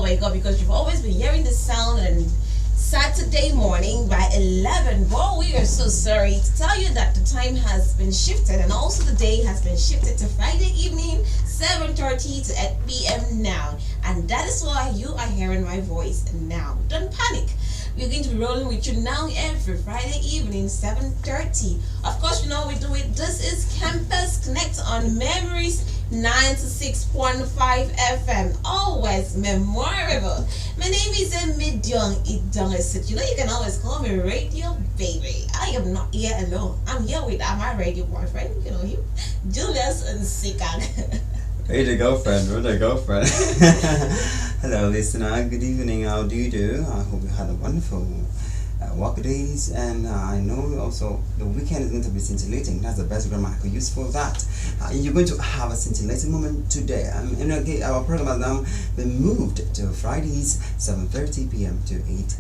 my God, because you've always been hearing the sound and Saturday morning by 11. Well, we are so sorry to tell you that the time has been shifted, and also the day has been shifted to Friday evening, 7:30 to 8 p.m. now. And that is why you are hearing my voice now. Don't panic. We're going to be rolling with you now every Friday evening, 7:30. Of course, you know we do it. This is Campus Connect on Memories 96.5 FM. Always memorable. My name is EMEDIONG, IDONGESIT. You know, you can always call me Radio Baby. I am not here alone. I'm here with my radio boyfriend, you know him, Julius and NSIKAK. Hey, the girlfriend, where's the girlfriend? Hello, listener. Good evening. How do you do? I hope you had a wonderful work days, and I know also the weekend is going to be scintillating. That's the best grammar I could use for that. You're going to have a scintillating moment today. Our program has now been moved to Fridays, 7:30 p.m. to 8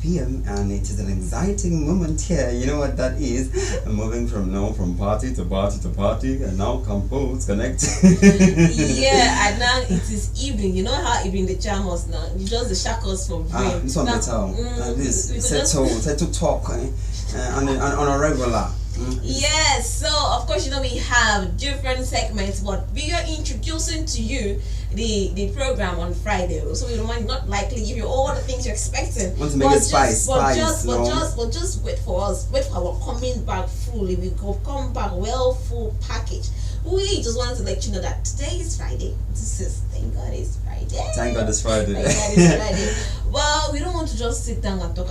p.m. and it is an exciting moment here. You know what that is? Moving from party to party to party, and now compose connect. Yeah, and now it is evening. You know how evening the charm was now. You just the shackles from brain. This one better. This settle talk on a regular. Yes, so of course you know we have different segments, but we are introducing to you the program on Friday. So we might not likely give you all the things you're expecting. Want to make it spice, just wait for us. Wait for our coming back fully. We will come back well full package. We just wanted to let you know that today is Friday. This is thank God it's Friday. Thank God it's Friday. Thank God it's Friday. Well, we don't want to just sit down and talk.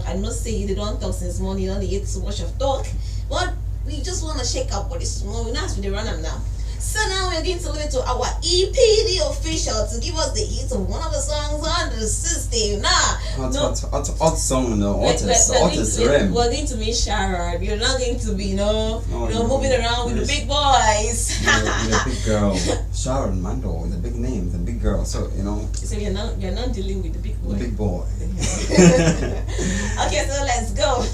I know say they don't talk since morning, you know, they eat so much of talk. But we just want to shake up body small. We know how to run them now. So now we're going to leave it to our EPD official to give us the hit of one of the songs on the system. Hot song, no, artist, we're going to meet Sharon. You're not going to be, moving around with the big boys. You're a big girl. Sharon Mando is a big name, the big girl. So So you're not dealing with the big boy. The big boy. Okay, so let's go.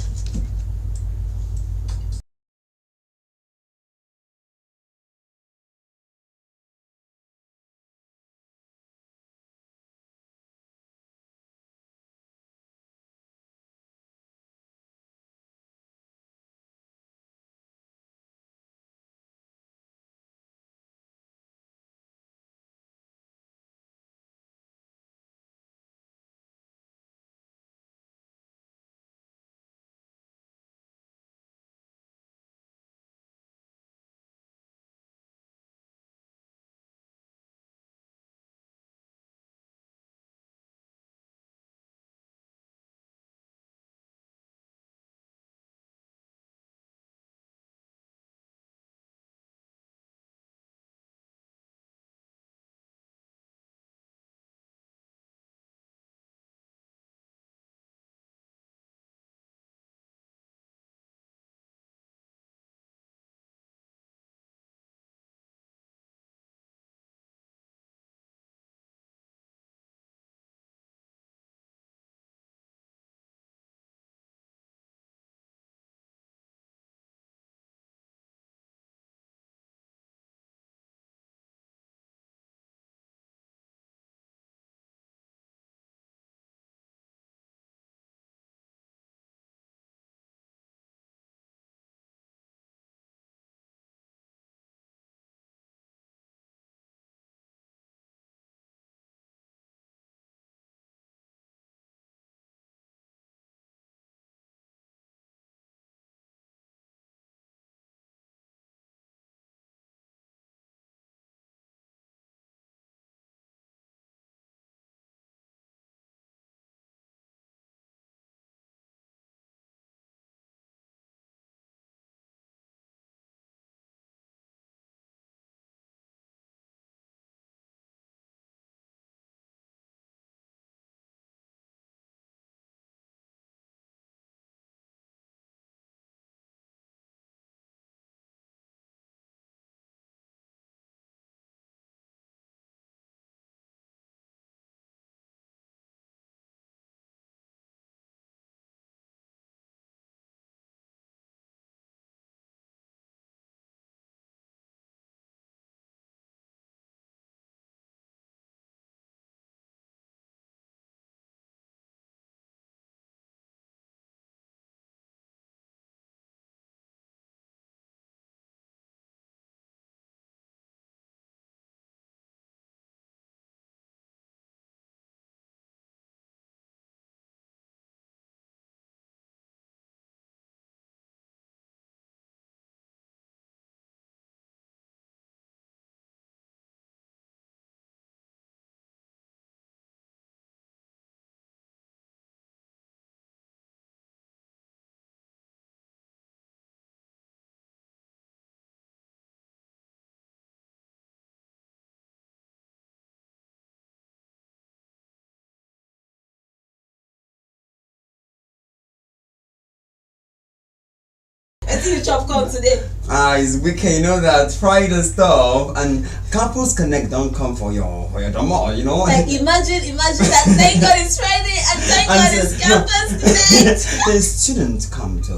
Waiting to chop come today. It's weekend, you know that Friday stuff and Campus Connect don't come for your drama, you know. Like imagine that thank God it's Friday and thank God it's Campus Connect. The students come to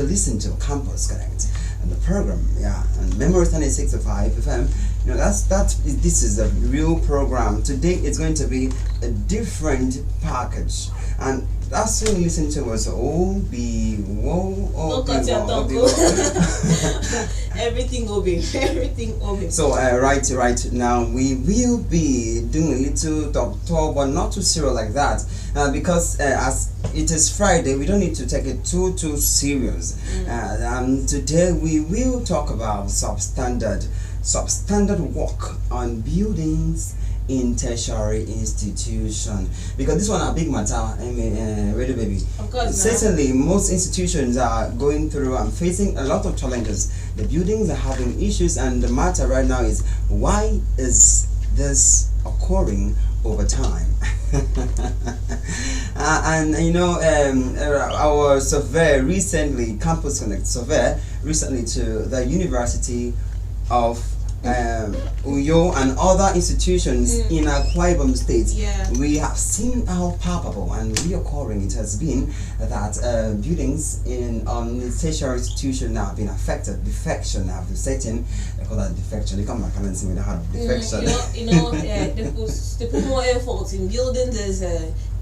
listen to Campus Connect and the program, and Memory 96.5 FM. You know this is a real program. Today it's going to be a different package, and that's when you listen to us. Everything will be. So right now we will be doing a little talk, but not too serious like that, because as it is Friday, we don't need to take it too serious. Today we will talk about substandard work on buildings in tertiary institution, because this one a big matter. Really, baby. Of course. Certainly, most institutions are going through and facing a lot of challenges. The buildings are having issues, and the matter right now is, why is this occurring over time? And you know, our survey recently, Campus Connect survey recently to the University of Uyo and other institutions in Akwa Ibom State, we have seen how palpable and reoccurring it has been that buildings in tertiary institutions have been affected. Defection have been setting. They call that defection. They come back and see with the heart of defection. They put more effort in building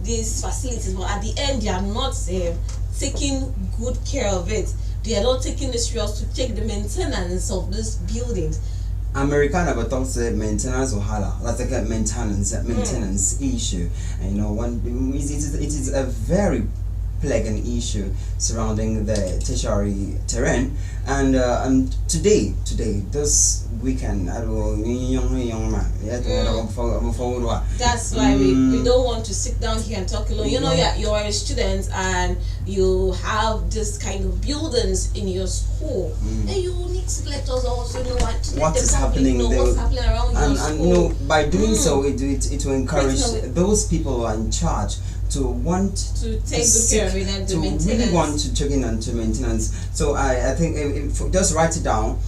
these facilities, but at the end they are not taking good care of it. They are not taking the serious to take the maintenance of these buildings. American about talks maintenance or hala. That's like a maintenance issue. And you know, it is a very plaguing issue surrounding the tertiary terrain. And today, this weekend, That's why we don't want to sit down here and talk alone. You know, you're a student and you have this kind of buildings in your school, and you need to let us also know what is happening around your school. And you know, by doing so, it will encourage those who are in charge to want to take good care of it and to maintain it. Really want to check in and to maintenance. So I think if just write it down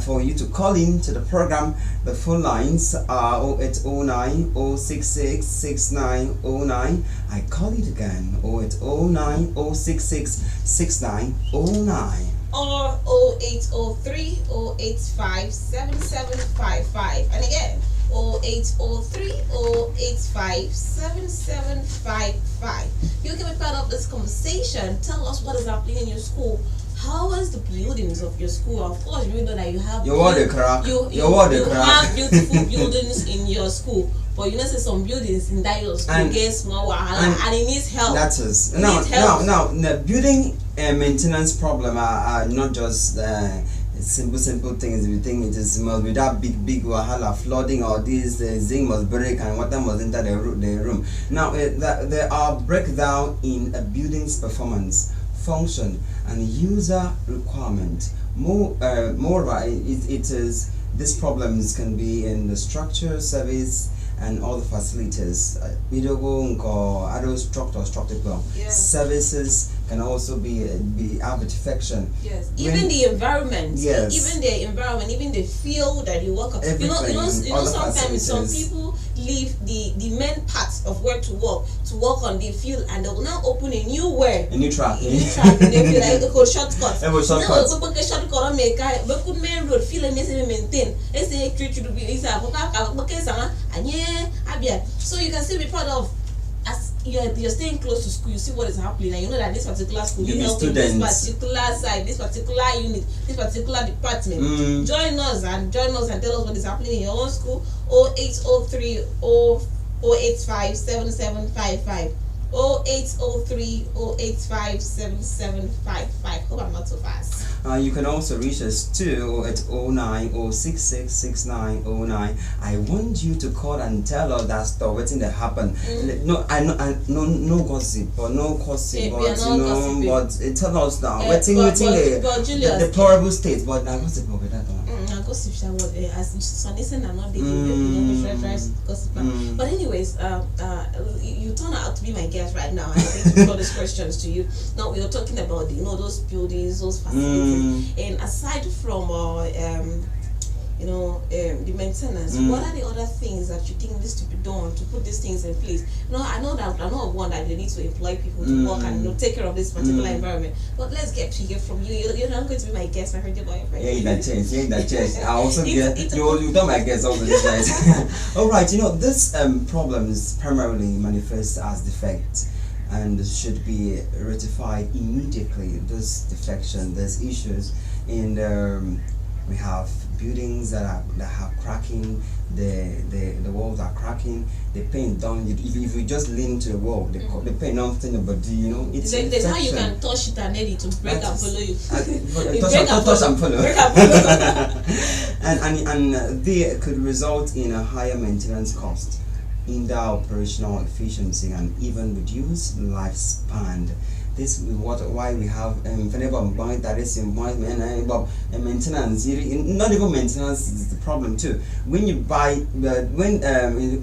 for you to call in to the program. The phone lines are 0809 066 6909. I call it again, 0809 066 6909. Or 0803 085 7755. And again, 0803 085 7755. You can be part of this conversation. Tell us what is happening in your school. How is the buildings of your school? Of course, you know that you have you have beautiful buildings in your school, but you know, say some buildings in that your school get small and it needs help. That is now the building maintenance problem are not just simple things. We think it is must be that big wahala, flooding, or this zinc must break and water must enter the room. Now there are breakdown in a building's performance, function, and user requirement. Moreover, it is these problems can be in the structure, service, and all the facilities. Services can also be have a defection. Yes. Even the environment. Yes. Even the environment, even the field that you work on. You know sometimes facilities. Some people leave the main part of where to work on the field, and they will now open a new way. A new track. And they feel like a shortcut. A shortcut. No, a shortcut on make but could main road feel and maintain. Let's say treat you to be so you can still be part of. As you're staying close to school, you see what is happening, and you know that this particular school you help in this particular side, this particular unit, this particular department. Join us and tell us what is happening in your own school. 0803 085 7755. 0803 085 7755. Hope I'm not so fast. You can also reach us too at 09 066 6909. I want you to call and tell us that story, what thing that happened. No gossip, but no gossip, but tell us now. Waiting Julius, the deplorable state, but now gossip over that one. gossip shall what as Sonison and not the gossip. But anyways, you turn out to be my guest right now. I think to throw these questions to you. Now we are talking about those buildings, those facilities, and aside from the maintenance. What are the other things that you think needs to be done to put these things in place? I know of one that they need to employ people to work and take care of this particular environment. But let's get to hear from you. You're not going to be my guest, my friend. Yeah, that change. I also get you don't my guest over this night. All right, this problems primarily manifest as defect and should be rectified immediately. This defection, there's issues in we have buildings that have cracking, the walls are cracking, the paint down. If you just lean to the wall, the paint nothing but it's like there's how you can touch it and ready to break and follow you. touch and follow. and they could result in a higher maintenance cost, hinder operational efficiency, and even reduce lifespan. This is why we have that is maintenance. Not even maintenance is the problem too. When you buy, when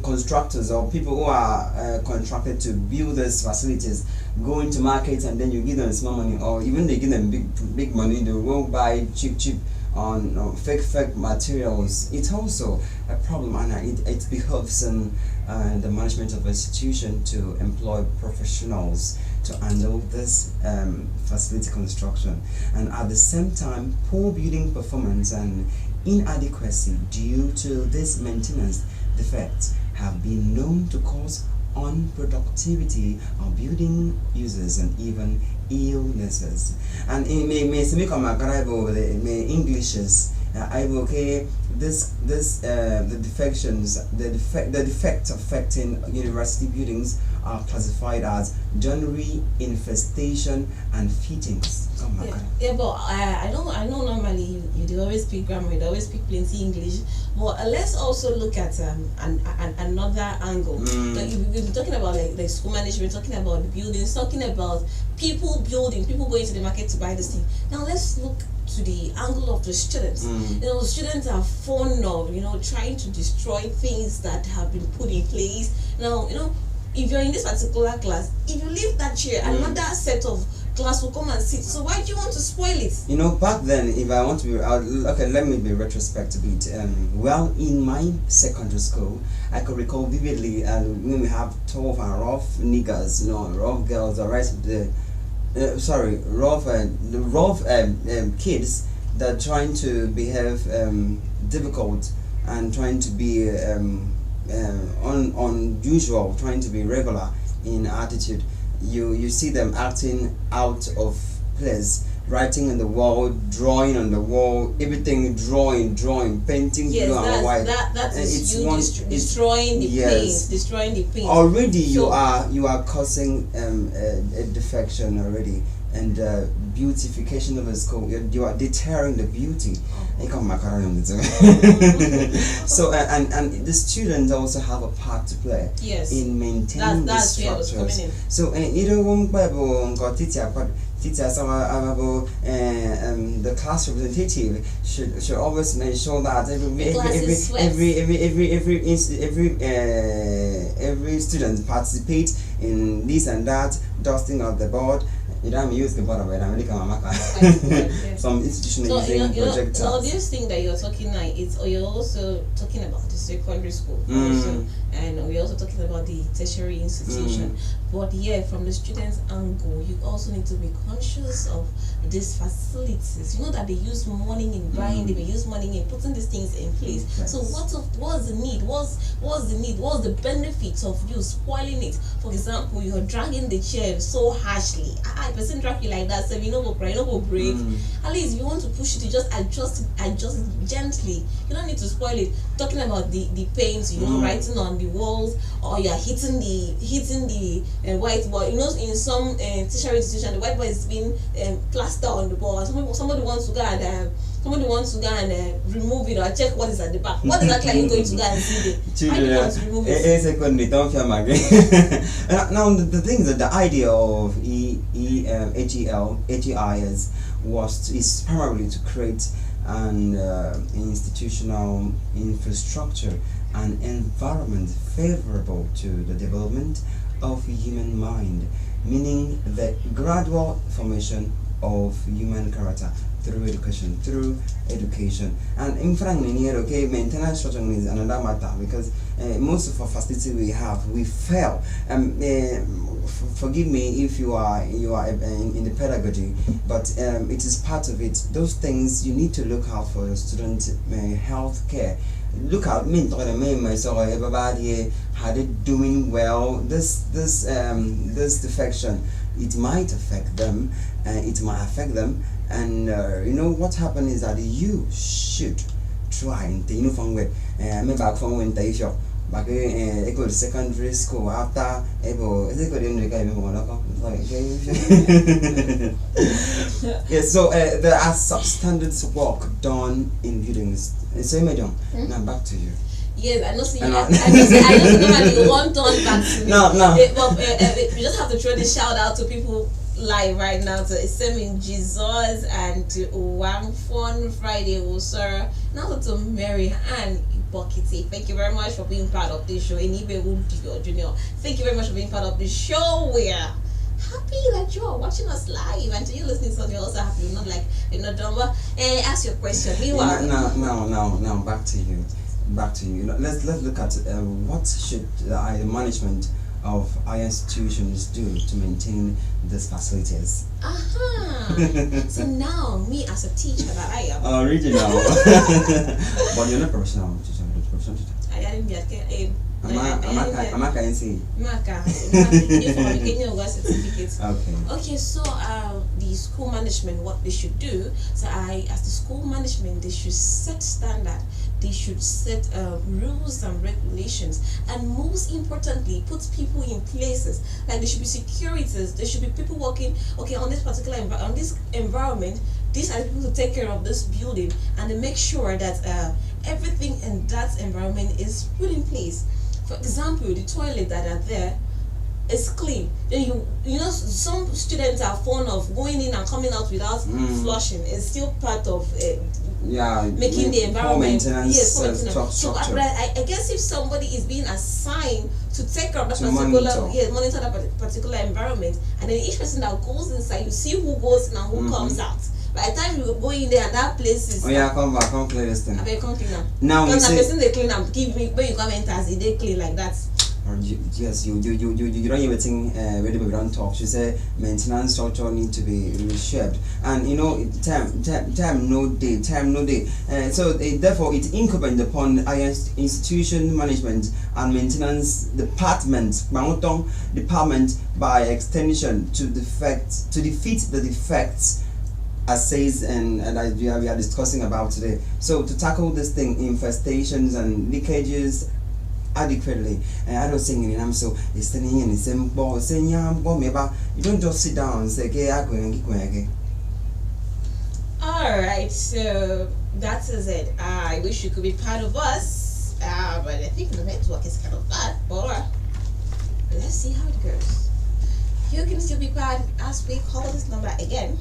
constructors or people who are contracted to build these facilities go into market and then you give them small money, or even they give them big money, they won't buy cheap on fake materials. It's also a problem, and it behoves the management of an institution to employ professionals to handle this facility construction. And at the same time, poor building performance and inadequacy due to this maintenance defects have been known to cause unproductivity of building users and even illnesses. And it may speak on my Englishes. I will okay the defections, the defects affecting university buildings are classified as joinery, infestation, and fittings. Oh my God. Yeah, but I know normally you do always speak grammar, you always speak plenty English. But let's also look at another angle. Like we've been talking about like school management, talking about the buildings, talking about people building, people going to the market to buy this thing. Now let's look to the angle of the students. Students are fond of trying to destroy things that have been put in place. Now if you're in this particular class, if you leave that chair, another set of class will come and sit. So why do you want to spoil it? Back then, if I want to be okay, let me be retrospective a bit. Well, in my secondary school, I could recall vividly when we have 12 and rough niggers, rough girls, the rest of the rough kids that are trying to behave difficult and trying to be unusual, trying to be regular in attitude. You see them acting out of place, writing on the wall, drawing on the wall, everything drawing, painting blue and white. That is destroying the paint. Already you are causing a defection already, and beautification of a school. You are deterring the beauty. So and the students also have a part to play in maintaining the structures. So the class representative should always make sure that every student participates in this and that, dusting of the board. Some institution using projectors. So this thing that you're talking now, you're also talking about the secondary school also, and we're also talking about the tertiary institution. But from the students' angle, you also need to be conscious of these facilities. You know that they use money in buying, they use money in putting these things in place. So what's the need? What's the need? What's the benefit of you spoiling it? For example, you're dragging the chair so harshly. A person drag you like that, so you know go cry, you know go break. At least if you want to push it, you just adjust it gently. You don't need to spoil it. Talking about the paint, writing on the walls, or you're hitting the whiteboard. In some tertiary institution, the whiteboard is being plastered on the board. Somebody wants to go and remove it or check what is at the back. What exactly are you going to go and see there? Why do you want to remove it? Now the thing is that the idea of HEI is primarily to create and institutional infrastructure and environment favorable to the development of human mind, meaning the gradual formation of human character through education. And in front in here, okay, maintenance structure is another matter, because most of our facility we fail. Forgive me if you are in the pedagogy, but it is part of it. Those things you need to look out for your student health care. Look at me, so everybody had it doing well. This defection, it might affect them. And you know what happened is that you should try and way. Me back from when they show back I go to secondary school after yes, so there are substandard work done in buildings. So EMEDIONG, now back to you. Yes, I know. See, I know normally want on back to me. No. We just have to throw this shout out to people live right now, to Semin Jesus and to Wang Fun Friday Sir, and also to Mary Ann Bokiti. Thank you very much for being part of this show. And Junior, thank you very much for being part of the show. We're happy that you are watching us live, and to you listening, so we're also happy. We're not like you're not dumb. But ask your question. Meanwhile, now back to you. Let's look at what should the management of our institutions do to maintain these facilities. So now, me as a teacher that I am. Original. But you're not professional teacher. I didn't get I'm not going to see. Okay, so the school management, what they should do, so as the school management, they should set standard, they should set rules and regulations, and most importantly, put people in places. Like there should be securities, there should be people working, okay, on this particular environment, these are the people to take care of this building, and they make sure that everything in that environment is put in place. For example, the toilet that are there is clean. Then you know some students are fond of going in and coming out without flushing. It's still part of making the environment. Yes, so I guess if somebody is being assigned to take care of that monitor that particular environment, and then each person that goes inside, you see who goes in and who comes out. By the time you go in there and that place is come back, come clear this thing. I come clean now. Now because the person they clean up, give me when you come enter, they clean like that. Yes, you don't even think where we don't talk. She said maintenance structure need to be reshaped, and you know time no day. So therefore it incumbent upon our institution management and maintenance department by extension to defeat the defects, as says and we are discussing about today. So to tackle this thing, infestations and leakages adequately, and I don't sing in I'm so it's standing in the same ball saying you don't just sit down and say okay. Alright, so that is it. I wish you could be part of us, but I think the network is kind of bad, but let's see how it goes. You can still be part as we call this number again,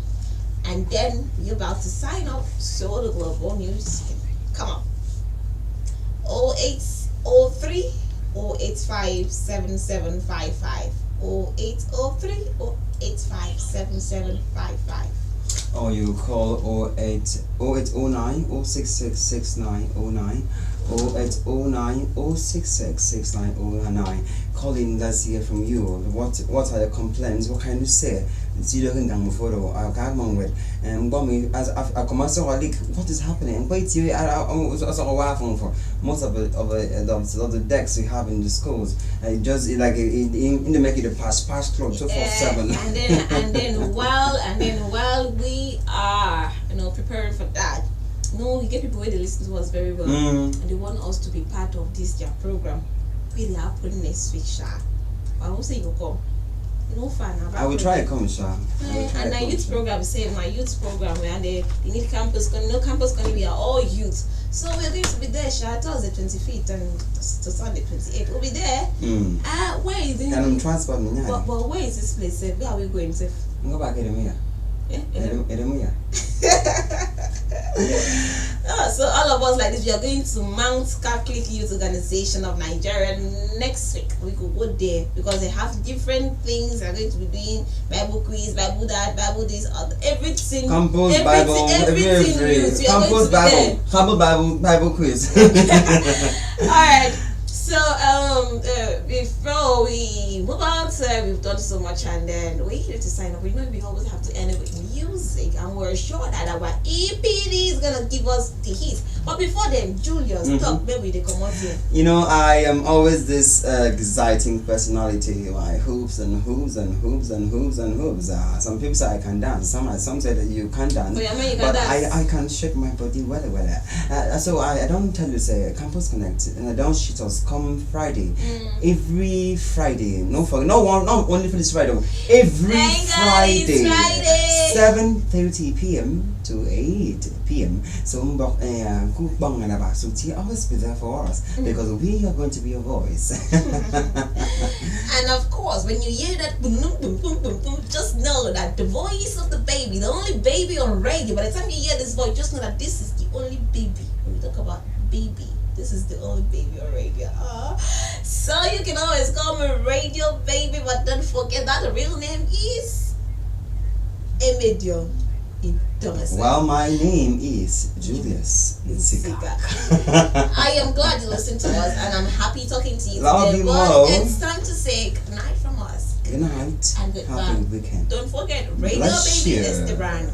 and then you're about to sign off so the global news can come up. 0803 085 7755 0803 085 7755. Or you call 0809 066 6909 0809 066 6909. Calling, let's hear from you. What are your complaints? What can you say? It's you looking down before I can't with and as a commercial leak, what is happening? Wait, you also away from most of the decks we have in the schools. Just like in the make it a pass through 247. And then while we are preparing for that, we get people where they listen to us very well, and they want us to be part of this their program. Really happen next week, I won't say you come. No fun. I will try to come, Sha. And my youth program, my youth program, where they need campus going to be all youth. So we're going to be there, Sha. Thursday 25th and to Sunday 28th. We'll be there. Where is it? And transport me. But where is this place? Where are we going to? Go back here. So all of us like this, we are going to Mount Catholic Youth Organization of Nigeria next week. We could go there because they have different things. They're going to be doing Bible quiz, Bible that, Bible this, everything. Campus Bible, everything youth. We are going to be there. Campus Bible quiz. Alright. So before we move on, we've done so much, and then we need to sign up. We know we always have to end it with music, and we're sure that our EPD is gonna give us the hits. But before then, Julius, talk maybe they come out here. You know, I am always this exciting personality. I hoops and hoops and hoops and hoops and hoops. Some people say I can dance. Some say that you can't dance. Oh, yeah, man, you can but dance. I can shake my body well. So I don't tell you say Campus Connect, and I don't shit us. Come Friday, every Friday. Not only for this Friday. Every Friday, 7:30 p.m. to 8 p.m. So always be there for us because we are going to be your voice. And of course, when you hear that boom, boom, boom, boom, boom, just know that the voice of the baby, the only baby on radio. By the time you hear this voice, just know that this is the only baby. When we talk about baby, this is the only baby on radio. So you can always call me Radio Baby, but don't forget that the real name is EMEDIONG. Well, my name is Julius NSIKAK. I am glad you listened to us, and I'm happy talking to you Love today. you But more. it's time to say good night from us. Good night. And goodbye. Happy weekend. Don't forget, Radio Bless Baby you. is the brand.